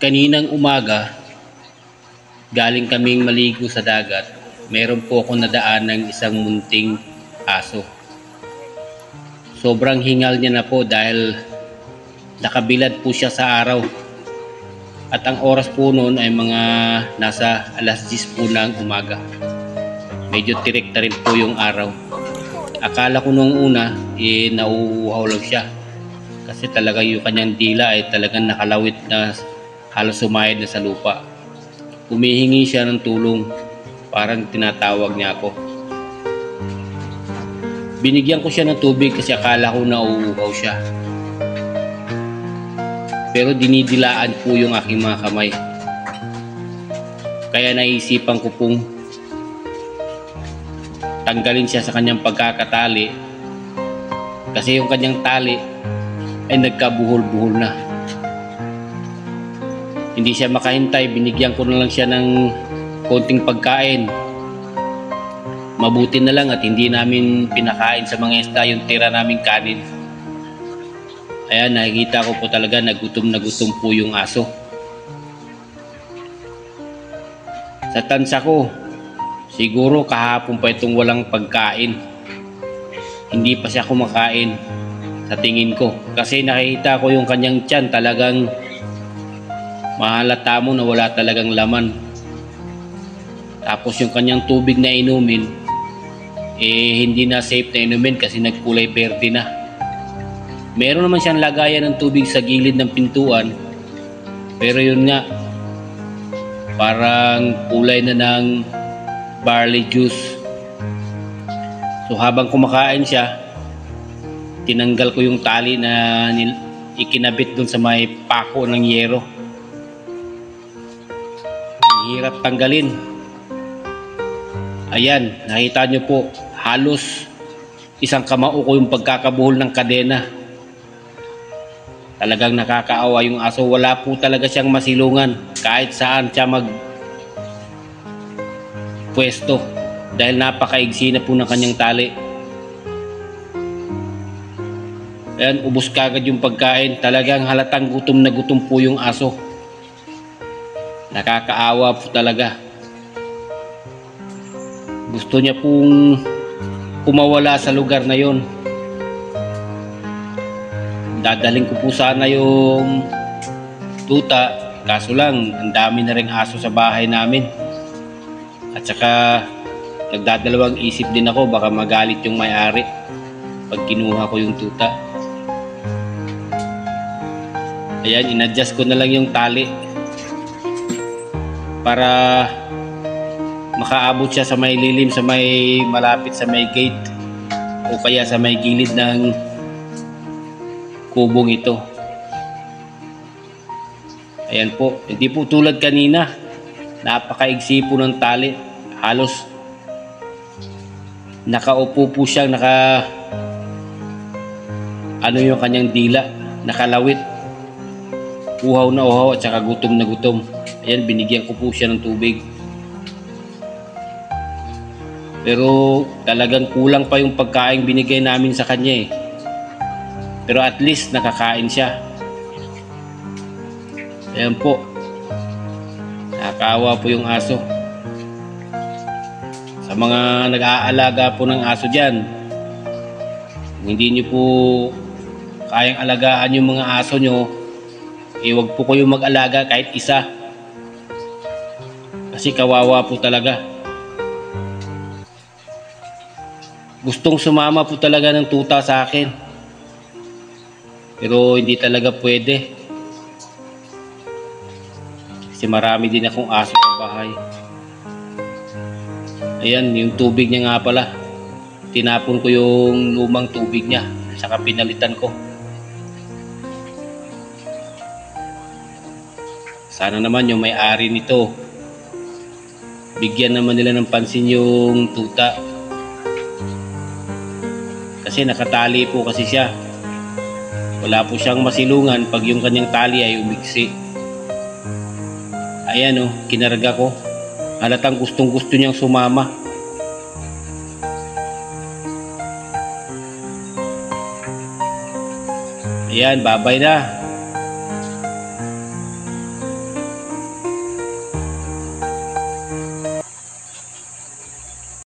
Kaninang umaga, galing kaming maligo sa dagat. Meron po ako nadaan ng isang munting aso. Sobrang hingal niya na po dahil nakabilad po siya sa araw. At ang oras po noon ay mga nasa alas 10 po ng umaga. Medyo tirik na rin po yung araw. Akala ko nung una, nauuhaw lang siya. Kasi talaga yung kanyang dila ay talagang nakalawit na halos sumayad na sa lupa. Humihingi siya ng tulong, parang tinatawag niya ako. Binigyan ko siya ng tubig kasi akala ko nauuhaw siya. Pero dinidilaan po yung aking mga kamay. Kaya naisipan ko pong tanggalin siya sa kanyang pagkakatali kasi yung kanyang tali ay nagkabuhol-buhol na. Hindi siya makahintay, binigyan ko na lang siya ng konting pagkain. Mabuti na lang at hindi namin pinakain sa mga isda yung tira naming kanin. Ayan, nakikita ko po talaga na gutom po yung aso. Sa tansa ko, siguro kahapon pa itong walang pagkain. Hindi pa siya kumakain sa tingin ko. Kasi nakikita ko yung kanyang tiyan talagang mahalata mo na wala talagang laman. Tapos yung kanyang tubig na inumin, hindi na safe na inumin kasi nagkulay berde na. Meron naman siyang lagayan ng tubig sa gilid ng pintuan, pero yun nga, parang kulay na ng barley juice. So habang kumakain siya, tinanggal ko yung tali na ikinabit dun sa may pako ng yero. Hirap tanggalin. Ayan, nakita nyo po, halos isang kamao ko yung pagkakabuhol ng kadena. Talagang nakakaawa yung aso. Wala po talaga siyang masilungan kahit saan siya pwesto dahil napakaigsi na po ng kanyang tali. Ayan, ubos kagad yung pagkain. Talagang halatang gutom na gutom po yung aso. Nakakaawa po talaga. Gusto niya pong kumawala sa lugar na yon. Dadaling ko po sana yung tuta, kaso lang ang dami na ring aso sa bahay namin. At saka nagdadalawang isip din ako, baka magalit yung may-ari pag kinuha ko yung tuta. Ayan, inadjust ko na lang yung tali para makaabot siya sa may lilim, sa may malapit sa may gate o kaya sa may gilid ng kubong ito. Ayan po, hindi po tulad kanina, napakaigsi po ng tali, halos nakaupo po siyang yung kanyang dila, nakalawit, uhaw na uhaw at saka gutom na gutom. Ayan, binigyan ko po siya ng tubig. Pero talagang kulang pa yung pagkain binigay namin sa kanya eh. Pero at least nakakain siya. Ayan po. Nakakaawa po yung aso. Sa mga nag-aalaga po ng aso dyan, hindi nyo po kayang alagaan yung mga aso nyo, huwag po kayong mag-alaga kahit isa. Kasi kawawa po talaga. Gustong sumama po talaga ng tuta sa akin. Pero hindi talaga pwede. Kasi marami din akong aso sa bahay. Ayan, yung tubig niya nga pala. Tinapon ko yung lumang tubig niya. Saka pinalitan ko. Sana naman yung may-ari nito, bigyan naman nila ng pansin yung tuta. Kasi nakatali po kasi siya. Wala po siyang masilungan pag yung kanyang tali ay umigsi. Ayan o, kinarga ko. Halatang gustong gusto niyang sumama. Ayan, babay na.